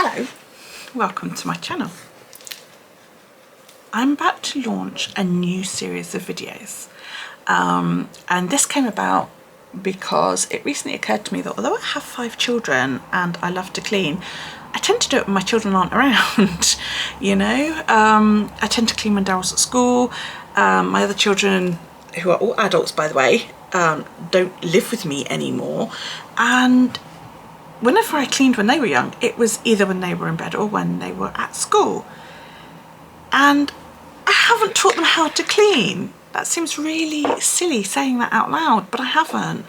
Hello, welcome to my channel. I'm about to launch a new series of videos and this came about because it recently occurred to me that although I have 5 children and I love to clean, I tend to do it when my children aren't around. You know, I tend to clean when Daryl's at school. My other children, who are all adults by the way, don't live with me anymore, and whenever I cleaned when they were young, it was either when they were in bed or when they were at school. And I haven't taught them how to clean. That seems really silly saying that out loud, but I haven't.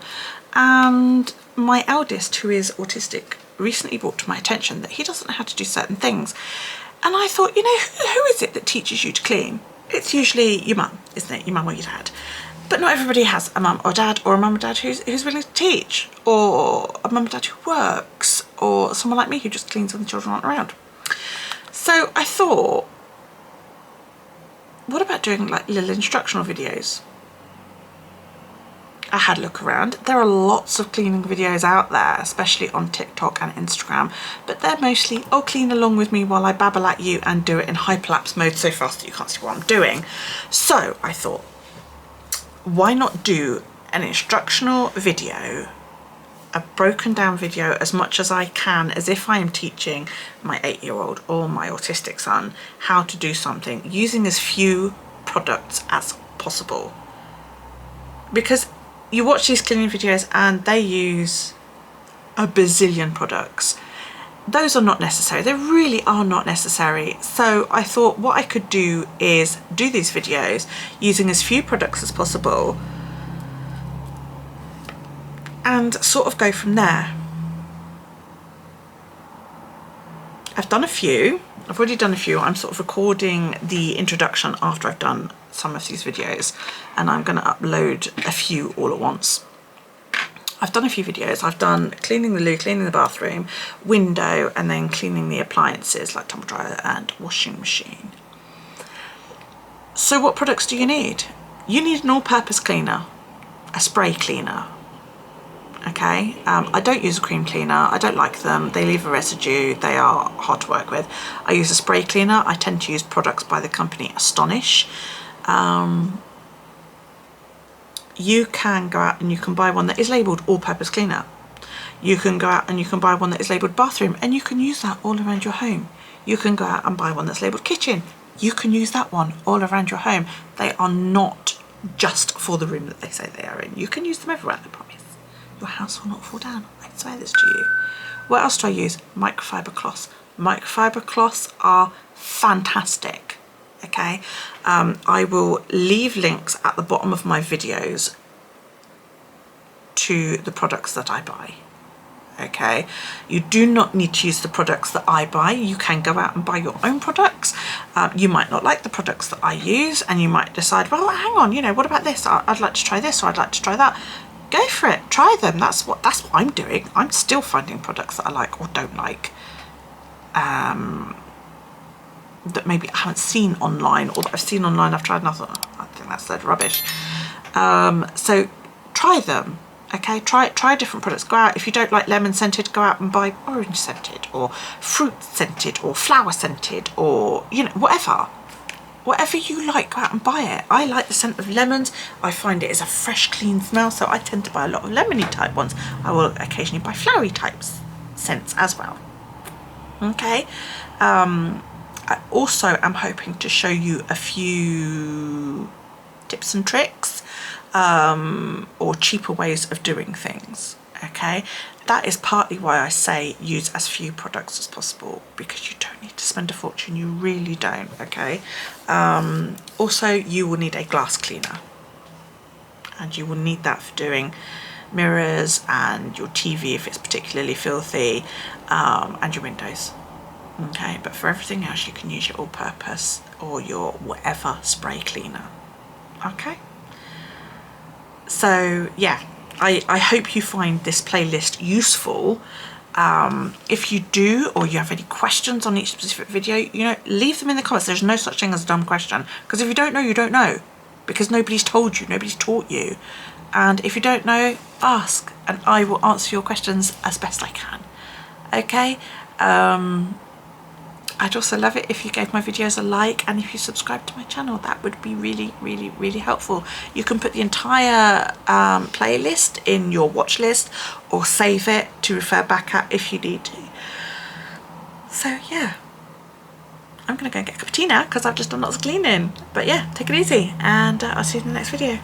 And my eldest, who is autistic, recently brought to my attention that he doesn't know how to do certain things. And I thought, you know, who is it that teaches you to clean? It's usually your mum, isn't it? Your mum or your dad. But not everybody has a mum or dad, or a mum or dad who's willing to teach, or a mum or dad who works, or someone like me who just cleans when the children aren't around. So I thought, what about doing like little instructional videos? I had a look around. There are lots of cleaning videos out there, especially on TikTok and Instagram, but they're mostly, oh, clean along with me while I babble at you and do it in hyperlapse mode so fast that you can't see what I'm doing. So I thought, why not do an instructional video, a broken down video as much as I can, as if I am teaching my 8-year-old or my autistic son how to do something using as few products as possible. Because you watch these cleaning videos and they use a bazillion products. Those are not necessary. They really are not necessary. So I thought what I could do is do these videos using as few products as possible and sort of go from there. I've done a few. I've already done a few. I'm sort of recording the introduction after I've done some of these videos, and I'm going to upload a few all at once. I've done a few videos. I've done cleaning the loo, cleaning the bathroom, window, and then cleaning the appliances like tumble dryer and washing machine. So what products do you need? You need an all-purpose cleaner, a spray cleaner. Okay, I don't use a cream cleaner. I don't like them. They leave a residue. They are hard to work with. I use a spray cleaner. I tend to use products by the company Astonish. You can go out and you can buy one that is labelled all-purpose cleaner. You can go out and you can buy one that is labelled bathroom, and you can use that all around your home. You can go out and buy one that's labelled kitchen. You can use that one all around your home. They are not just for the room that they say they are in. You can use them everywhere, I promise. Your house will not fall down. I swear this to you. What else do I use? Microfiber cloths. Microfiber cloths are fantastic. Okay, I will leave links at the bottom of my videos to the products that I buy. Okay, you do not need to use the products that I buy. You can go out and buy your own products. You might not like the products that I use, and you might decide, well, hang on, you know, what about this? I'd like to try this, or I'd like to try that. Go for it, try them. That's what I'm doing. I'm still finding products that I like or don't like, that maybe I haven't seen online, or that I've seen online, I've tried and I thought, oh, I think that's dead rubbish. So try them. Okay, try different products. Go out, if you don't like lemon scented, go out and buy orange scented or fruit scented or flower scented, or, you know, whatever you like, go out and buy it. I like the scent of lemons. I find it is a fresh, clean smell, so I tend to buy a lot of lemony type ones. I will occasionally buy flowery types scents as well. Okay, I also am hoping to show you a few tips and tricks, or cheaper ways of doing things. Okay, that is partly why I say use as few products as possible, because you don't need to spend a fortune. You really don't. Okay, also you will need a glass cleaner, and you will need that for doing mirrors and your TV if it's particularly filthy, and your windows. Okay, but for everything else you can use your all-purpose or your whatever spray cleaner. Okay, so yeah, I hope you find this playlist useful. If you do, or you have any questions on each specific video, you know, leave them in the comments. There's no such thing as a dumb question, because if you don't know, you don't know, because nobody's told you, nobody's taught you. And if you don't know, ask, and I will answer your questions as best I can. Okay, I'd also love it if you gave my videos a like, and if you subscribe to my channel. That would be really, really, really helpful. You can put the entire playlist in your watch list, or save it to refer back at if you need to. So yeah, I'm gonna go and get a cup of tea now because I've just done lots of cleaning. But yeah, take it easy, and I'll see you in the next video.